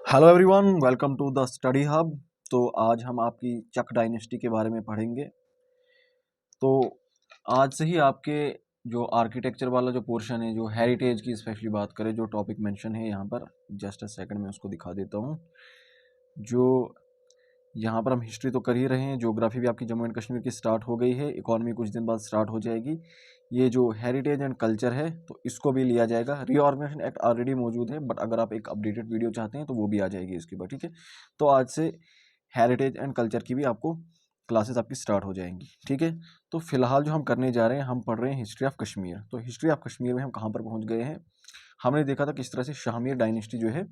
Hello everyone, welcome to the study hub. तो आज हम आपकी चक डायनेस्टी के बारे में पढ़ेंगे। तो आज से ही आपके जो आर्किटेक्चर वाला जो पोर्शन है, जो हेरिटेज की स्पेशली बात करें, जो टॉपिक मेंशन है यहाँ पर, जस्ट अ सेकंड में उसको दिखा देता हूँ। जो यहाँ पर हम हिस्ट्री तो कर ही रहे हैं, ज्योग्राफी भी आपकी जम्मू एंड कश्मीर की स्टार्ट हो गई है, इकोनॉमी कुछ दिन बाद स्टार्ट हो जाएगी। ये जो हेरिटेज एंड कल्चर है तो इसको भी लिया जाएगा। रीऑर्गेनाइजेशन एक्ट ऑलरेडी मौजूद है, बट अगर आप एक अपडेटेड वीडियो चाहते हैं तो वो भी आ जाएगी इसके बाद, ठीक है। तो आज से हेरिटेज एंड कल्चर की भी आपको क्लासेस आपकी स्टार्ट हो जाएंगी, ठीक है। तो फिलहाल जो हम करने जा रहे हैं, हम पढ़ रहे हैं हिस्ट्री ऑफ कश्मीर। तो हिस्ट्री ऑफ कश्मीर में हम कहाँ पर पहुँच गए हैं? हमने देखा था किस तरह से शाहमीर डायनेस्टी जो है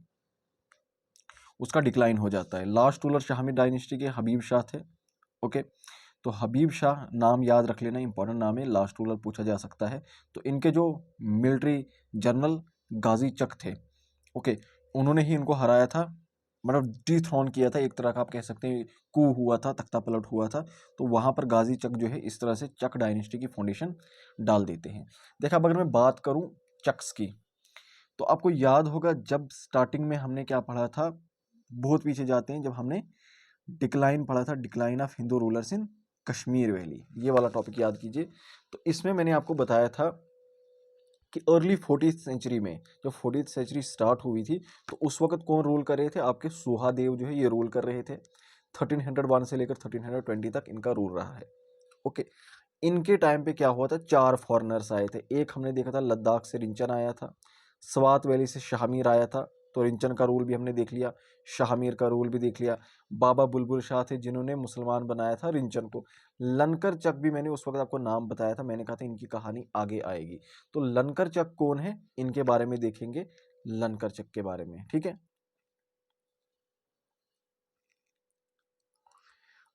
उसका डिक्लाइन हो जाता है। लास्ट रूलर शाहमीर डायनेस्टी के हबीब शाह थे, ओके। तो हबीब शाह नाम याद रख लेना, इंपॉर्टेंट नाम है, लास्ट रूलर पूछा जा सकता है। तो इनके जो मिलिट्री जनरल गाजी चक थे, ओके, उन्होंने ही इनको हराया था, मतलब डिथ्रोन किया था, एक तरह का आप कह सकते हैं कू हुआ था, तख्ता पलट हुआ था। तो वहाँ पर गाजी चक जो है इस तरह से चक डायनेस्टी की फाउंडेशन डाल देते हैं। देखा, अगर मैं बात करूँ चक्स की, तो आपको याद होगा जब स्टार्टिंग में हमने क्या पढ़ा था, बहुत पीछे जाते हैं, जब हमने डिक्लाइन पढ़ा था, decline of Hindu rulers in Kashmir valley, ये वाला टॉपिक याद कीजिए। तो इसमें मैंने आपको बताया था कि अर्ली 40th सेंचुरी में, जब 40th सेंचुरी स्टार्ट हुई थी, तो उस वक्त कौन रूल कर रहे थे? आपके सुहादेव जो है ये रूल कर रहे थे। 1301 से लेकर 1320 तक इनका रूल रहा है, ओके। इनके टाइम पे क्या हुआ था, 4 फॉरेनर्स आए थे। एक हमने देखा था लद्दाख से रिंचन आया था, स्वात वैली से शाहमीर आया था, तो रिंचन का रूल भी हमने देख लिया, शाहमीर का रूल भी देख लिया। बाबा बुलबुल शाह थे जिन्होंने मुसलमान बनाया था रिंचन को। लनकर चक भी मैंने उस वक्त आपको नाम बताया था, मैंने कहा था इनकी कहानी आगे आएगी। तो लनकर चक कौन है, इनके बारे में देखेंगे, लनकर चक के बारे में, ठीक है।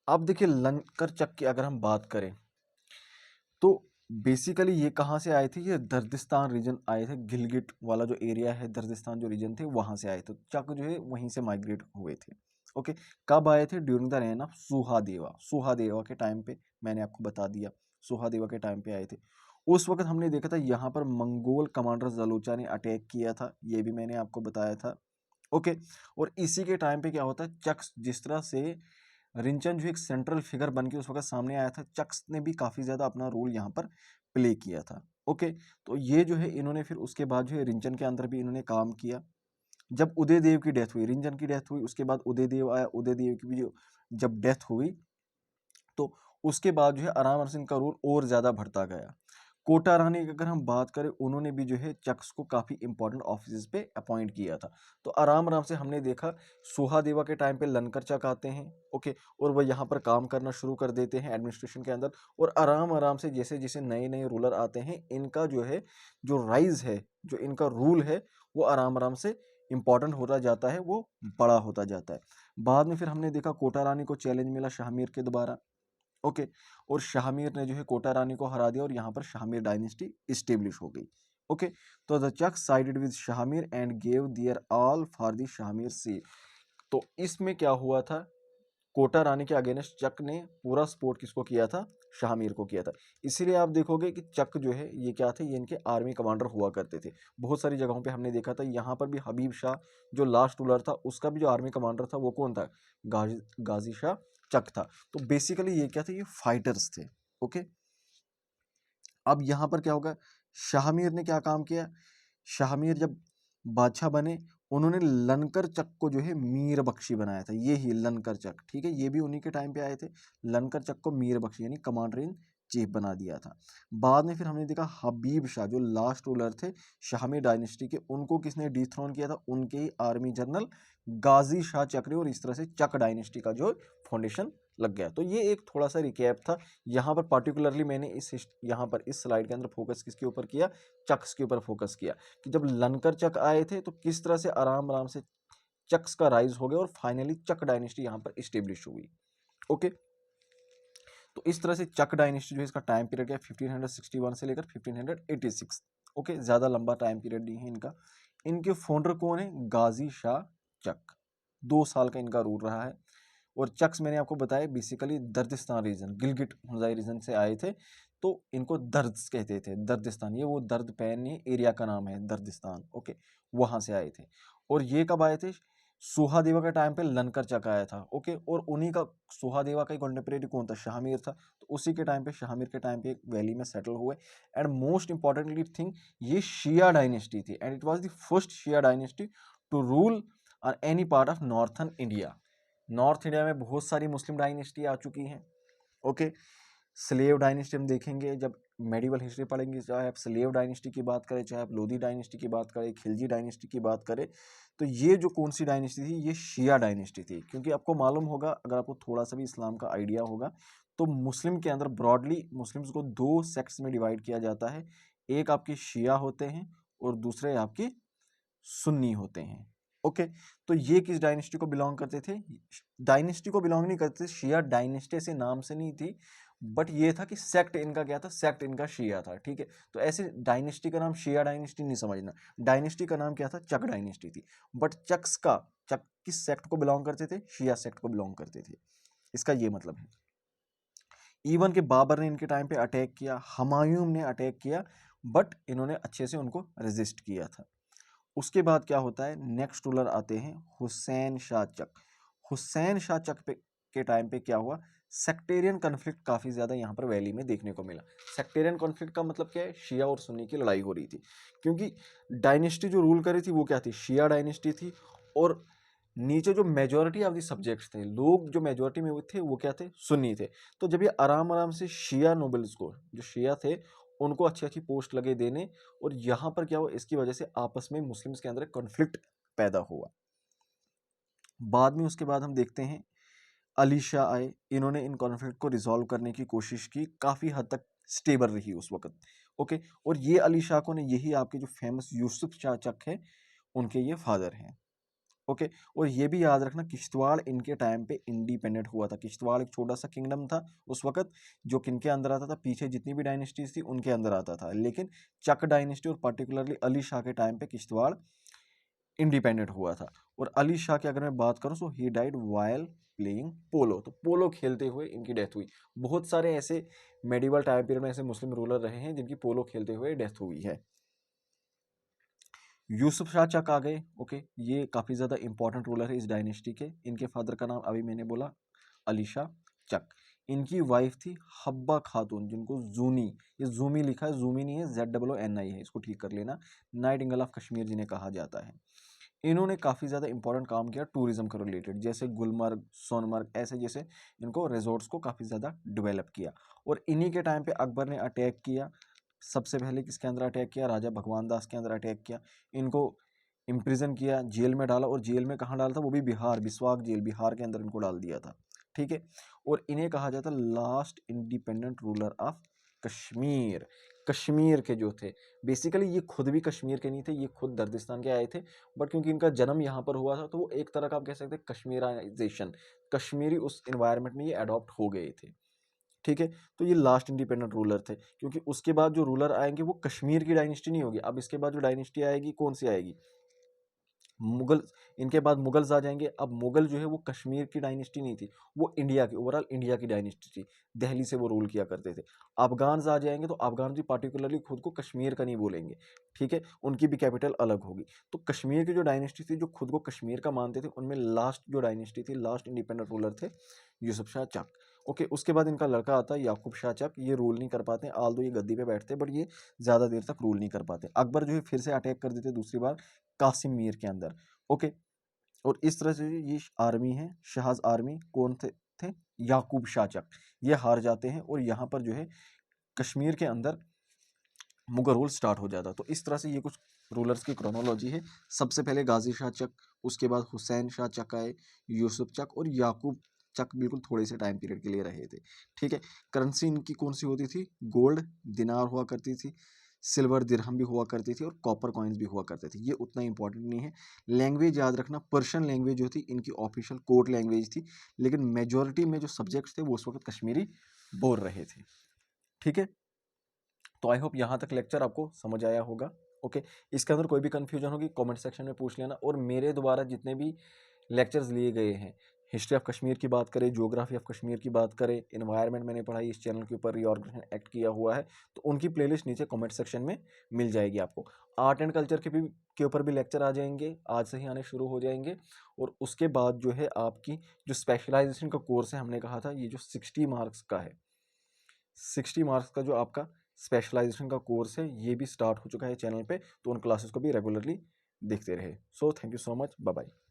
अब देखिए, लनकर चक की अगर हम बात करें तो बेसिकली ये कहाँ से आए थे? ये दर्दिस्तान रीजन आए थे, गिलगिट वाला जो एरिया है, दर्दिस्तान जो रीजन थे वहां से आए थे। चक जो है वहीं से माइग्रेट हुए थे, ओके। कब आए थे? During the reign of Suhadeva. Suhadeva के टाइम पे मैंने आपको बता दिया, सुहादेवा के टाइम पे आए थे। उस वक्त हमने देखा था यहाँ पर मंगोल कमांडर जलोचा ने अटैक किया था, ये भी मैंने आपको बताया था, ओके। और इसी के टाइम पे क्या होता है, चक्स जिस तरह से रिंचन जो एक सेंट्रल फिगर बन के उस वक्त सामने आया था, चक्स ने भी काफी ज्यादा अपना रोल यहाँ पर प्ले किया था, ओके। तो ये जो है इन्होंने फिर उसके बाद जो है रिंचन के अंदर भी इन्होंने काम किया। जब उदय देव की डेथ हुई, रिंचन की डेथ हुई, उसके बाद उदय देव आया, उदय देव की भी जो जब डेथ हुई तो उसके बाद जो है आराम सिंह का रोल और ज्यादा बढ़ता गया। कोटा रानी की अगर हम बात करें, उन्होंने भी जो है चक्स को काफी इंपॉर्टेंट ऑफिस पे अपॉइंट किया था। तो आराम आराम से हमने देखा सुहादेवा के टाइम पे लनकर चक आते हैं, ओके, और वह यहाँ पर काम करना शुरू कर देते हैं एडमिनिस्ट्रेशन के अंदर। और आराम आराम से जैसे जैसे नए नए रूलर आते हैं, इनका जो है जो राइज है, जो इनका रूल है, वो आराम आराम से इंपॉर्टेंट होता जाता है, वो बड़ा होता जाता है। बाद में फिर हमने देखा कोटा रानी को चैलेंज मिला शाहमीर के दोबारा, ओके। और शाहमीर ने जो है कोटा रानी को हरा दिया और यहाँ पर शाहमीर डायनेस्टी इस्टेब्लिश हो गई, ओके। तो the Chak sided with Shahmir and gave their all for the Shahmir सी। तो इसमें क्या हुआ था, कोटा रानी के अगेंस्ट चक ने पूरा सपोर्ट किसको किया था? शाहमीर को किया था। इसीलिए आप देखोगे कि चक जो है ये क्या थे, ये इनके आर्मी कमांडर हुआ करते थे। बहुत सारी जगहों पे हमने देखा था, यहाँ पर भी हबीब शाह जो लास्ट रूलर था, उसका भी जो आर्मी कमांडर था वो कौन था? गाजी शाह चक था। तो बेसिकली ये क्या थे, ये फाइटर्स थे, ओके। अब यहाँ पर क्या होगा, शाहमीर ने क्या काम किया? शाहमीर जब बादशाह बने, उन्होंने लनकर चक को जो है मीर बख्शी बनाया था। ये ही लनकर चक, ठीक है, ये भी उन्हीं के टाइम पे आए थे। लनकर चक को मीर बख्शी यानी कमांडर इन चीफ बना दिया था। बाद में फिर हमने देखा हबीब शाह जो लास्ट रूलर थे शाहमी डायनेस्टी के, उनको किसने डिथ्रोन किया था? उनके ही आर्मी जनरल गाजी शाह चक ने। और इस तरह से चक डायनेस्टी का जो फाउंडेशन लग गया। तो ये एक थोड़ा सा रिकैप था। यहाँ पर पार्टिकुलरली मैंने यहाँ पर इस स्लाइड के अंदर फोकस किसके ऊपर किया? चक्स के ऊपर फोकस किया कि जब लनकर चक आए थे तो किस तरह से आराम आराम से चक्स का राइज हो गया और फाइनली चक डायनेस्टी यहाँ पर इस्टेब्लिश हुई, ओके। तो इस तरह से चक डायनेस्टी जो है इसका टाइम पीरियड है 1561 से लेकर 1586, ओके। ज्यादा लंबा टाइम पीरियड नहीं है इनका। इनके फाउंडर कौन है? गाजी शाह चक। 2 साल का इनका रूल रहा है। और चक्स मैंने आपको बताया basically Dardistan reason, Gilgit हुजाई reason से आए थे। तो इनको दर्द कहते थे, दर्दिस्तान, ये वो दर्द पैन नहीं, एरिया का नाम है दर्दिस्तान, ओके, वहां से आए थे। और ये कब आए थे? सुहादेवा के टाइम पे लनकर चक आया था। ओके, और उन्हीं का, सुहादेवा का ही कॉन्टेम्परेरी कौन था, शाहमीर था। तो उसी के टाइम पे, शाहमीर के टाइम पे एक वैली में सेटल हुए। एंड मोस्ट इंपॉर्टेंटली थिंग, ये शिया डायनेस्टी थी and it was the first Shia dynasty to rule on any part of northern India. North India में बहुत सारी मुस्लिम डायनेस्टी आ चुकी हैं। ओके, स्लेव डायनेस्टी हम देखेंगे जब मेडिवल हिस्ट्री पढ़ेंगे, चाहे आप स्लेव डायनेस्टी की बात करें, चाहे आप लोधी डायनेस्टी की बात करें, खिलजी डायनेस्टी की बात करें, तो ये जो कौन सी डायनेस्टी थी, ये शिया डायनेस्टी थी। क्योंकि आपको मालूम होगा, अगर आपको थोड़ा सा भी इस्लाम का आइडिया होगा, तो मुस्लिम के अंदर ब्रॉडली मुस्लिम्स को दो सेक्ट्स में डिवाइड किया जाता है। एक आपके शिया होते हैं और दूसरे आपके सुन्नी होते हैं। ओके, तो ये किस डायनेस्टी को बिलोंग करते थे, डायनेस्टी को बिलोंग नहीं करते थे, शिया डायनेस्टी से नाम से नहीं थी, बट ये था कि सेक्ट इनका क्या था, सेक्ट इनका शिया था। ठीक है, तो ऐसे डायनेस्टी का नाम शिया डायनेस्टी नहीं समझना, डायनेस्टी का नाम क्या था, चक डायनेस्टी थी। बट चक किस सेक्ट को बिलोंग करते थे, शिया सेक्ट को बिलोंग करते थे, इसका ये मतलब है। इवन के बाबर ने इनके टाइम पे अटैक किया, हुमायूं ने अटैक किया, बट इन्होंने अच्छे से उनको रेजिस्ट किया था। उसके बाद क्या होता है, नेक्स्ट रूलर आते हैं हुसैन शाह चक। हुसैन शाह चक के टाइम पे क्या हुआ, सेक्टेरियन कॉन्फ्लिक्ट काफी ज्यादा यहाँ पर वैली में देखने को मिला। सेक्टेरियन कॉन्फ्लिक्ट का मतलब क्या है, शिया और सुन्नी की लड़ाई हो रही थी। क्योंकि डायनेस्टी जो रूल करी थी वो क्या थी, शिया डायनेस्टी थी, और नीचे जो मेजोरिटी ऑफ द सब्जेक्ट्स थे, लोग जो मेजोरिटी में थे वो क्या थे, सुन्नी थे। तो जब ये आराम आराम से शिया नोबल्स को, जो शिया थे, उनको अच्छी अच्छी पोस्ट लगे देने, और यहाँ पर क्या हुआ, इसकी वजह से आपस में मुस्लिम्स के अंदर कॉन्फ्लिक्ट पैदा हुआ। बाद में उसके बाद हम देखते हैं अली शाह आए, इन्होंने इन कॉन्फ्लिक्ट को रिजॉल्व करने की कोशिश की, काफ़ी हद तक स्टेबल रही उस वक्त। ओके, और ये अली शाह को ने, यही आपके जो फेमस यूसुफ शाह चक है, उनके ये फादर हैं। ओके, और ये भी याद रखना, किश्तवाड़ इनके टाइम पे इंडिपेंडेंट हुआ था। किश्तवाड़ एक छोटा सा किंगडम था उस वक्त, जो किनके अंदर आता था, पीछे जितनी भी डायनेस्टीज थी उनके अंदर आता था। लेकिन चक डायनेस्टी और पर्टिकुलरली अली शाह के टाइम पे किश्तवाड़ इंडिपेंडेंट हुआ था। और अली शाह की अगर मैं बात करूं, so he died while playing polo, तो पोलो खेलते हुए इनकी डेथ हुई। बहुत सारे ऐसे मेडिवल टाइम पीरियड में ऐसे मुस्लिम रूलर रहे हैं जिनकी पोलो खेलते हुए डेथ हुई है। यूसुफ शाह चक आ गए। ओके, ये काफ़ी ज़्यादा इंपॉर्टेंट रूलर है इस डायनेस्टी के। इनके फादर का नाम अभी मैंने बोला, अली शाह चक। इनकी वाइफ थी हब्बा खातून, जिनको जूनी, ये जूमी लिखा है, जूमी नहीं है, ZOONI है, इसको ठीक कर लेना, नाइटिंगेल ऑफ कश्मीर जिन्हें कहा जाता है। इन्होंने काफ़ी ज़्यादा इंपॉर्टेंट काम किया टूरिज्म के रिलेटेड, जैसे गुलमर्ग, सोनमर्ग, ऐसे जैसे इनको रिजॉर्ट्स को काफ़ी ज़्यादा डेवलप किया। और इन्हीं के टाइम पे अकबर ने अटैक किया। सबसे पहले किसके अंदर अटैक किया, राजा भगवान दास के अंदर अटैक किया। इनको इम्प्रिजन किया, जेल में डाला, और जेल में कहाँ डाला था, वो भी बिहार, बिस्वाक जेल, बिहार के अंदर इनको डाल दिया था। ठीक है, और इन्हें कहा जाता last independent ruler of Kashmir. Kashmir के जो थे, बेसिकली ये खुद भी कश्मीर के नहीं थे, ये खुद दर्दिस्तान के आए थे, बट क्योंकि इनका जन्म यहाँ पर हुआ था, तो वो एक तरह का आप कह सकते हैं कश्मीराइजेशन, कश्मीरी उस इन्वायरमेंट में ये अडॉप्ट हो गए थे। ठीक है, तो ये लास्ट इंडिपेंडेंट रूलर थे, क्योंकि उसके बाद जो रूलर आएंगे वो कश्मीर की डायनेस्टी नहीं होगी। अब इसके बाद जो डायनेस्टी आएगी, कौन सी आएगी, मुगल। इनके बाद मुगल्स आ जाएंगे। अब मुगल जो है वो कश्मीर की डायनेस्टी नहीं थी, वो इंडिया की, ओवरऑल इंडिया की डायनेस्टी थी। दिल्ली से वो रूल किया करते थे। अफगान्स आ जाएंगे, तो अफगान भी पार्टिकुलरली खुद को कश्मीर का नहीं बोलेंगे। ठीक है, उनकी भी कैपिटल अलग होगी। तो कश्मीर की जो डायनेस्टी थी, जो खुद को कश्मीर का मानते थे, उनमें लास्ट जो डायनेस्टी थी, लास्ट इंडिपेंडेंट रूलर थे यूसुफ शाह चक। ओके, उसके बाद इनका लड़का आता है याकूब शाह चक। ये रूल नहीं कर पाते, आल्दो ये गद्दी पे बैठते, बट ये ज़्यादा देर तक रूल नहीं कर पाते। अकबर जो है फिर से अटैक कर देते दूसरी बार कासिम मीर के अंदर। ओके, और इस तरह से ये आर्मी है, शहाज आर्मी कौन थे याकूब शाह चक, ये हार जाते हैं, और यहाँ पर जो है कश्मीर के अंदर मुगल रूल स्टार्ट हो जाता। तो इस तरह से ये कुछ रूलर्स की क्रोनोलॉजी है। सबसे पहले गाजी शाह चक, उसके बाद हुसैन शाह चक आए, यूसुफ चक और याकूब चक बिल्कुल थोड़े से टाइम पीरियड के लिए रहे थे। ठीक है, करेंसी इनकी कौन सी होती थी, गोल्ड दिनार हुआ करती थी, सिल्वर दिरहम भी हुआ करती थी, और कॉपर कॉइन्स भी हुआ करते थे। ये उतना इंपॉर्टेंट नहीं है। लैंग्वेज याद रखना, पर्शियन लैंग्वेज जो थी इनकी ऑफिशियल कोर्ट लैंग्वेज थी, लेकिन मेजोरिटी में जो सब्जेक्ट्स थे वो उस वक्त कश्मीरी बोल रहे थे। ठीक है, तो आई होप यहाँ तक लेक्चर आपको समझ आया होगा। ओके, इसके अंदर कोई भी कन्फ्यूजन होगी कमेंट सेक्शन में पूछ लेना। और मेरे द्वारा जितने भी लेक्चर्स लिए गए हैं, हिस्ट्री ऑफ कश्मीर की बात करें, ज्योग्राफी ऑफ कश्मीर की बात करें, एनवायरनमेंट मैंने पढ़ाई, इस चैनल के ऊपर रीऑर्गेनाइजेशन एक्ट किया हुआ है, तो उनकी प्लेलिस्ट नीचे कमेंट सेक्शन में मिल जाएगी आपको। आर्ट एंड कल्चर के ऊपर भी लेक्चर आ जाएंगे, आज से ही आने शुरू हो जाएंगे। और उसके बाद जो है आपकी जो स्पेशलाइजेशन का कोर्स है, हमने कहा था ये जो 60 मार्क्स का है, 60 मार्क्स का जो आपका स्पेशलाइजेशन का कोर्स है, ये भी स्टार्ट हो चुका है चैनल पे। तो उन क्लासेस को भी रेगुलरली देखते रहे। So thank you so much, bye bye.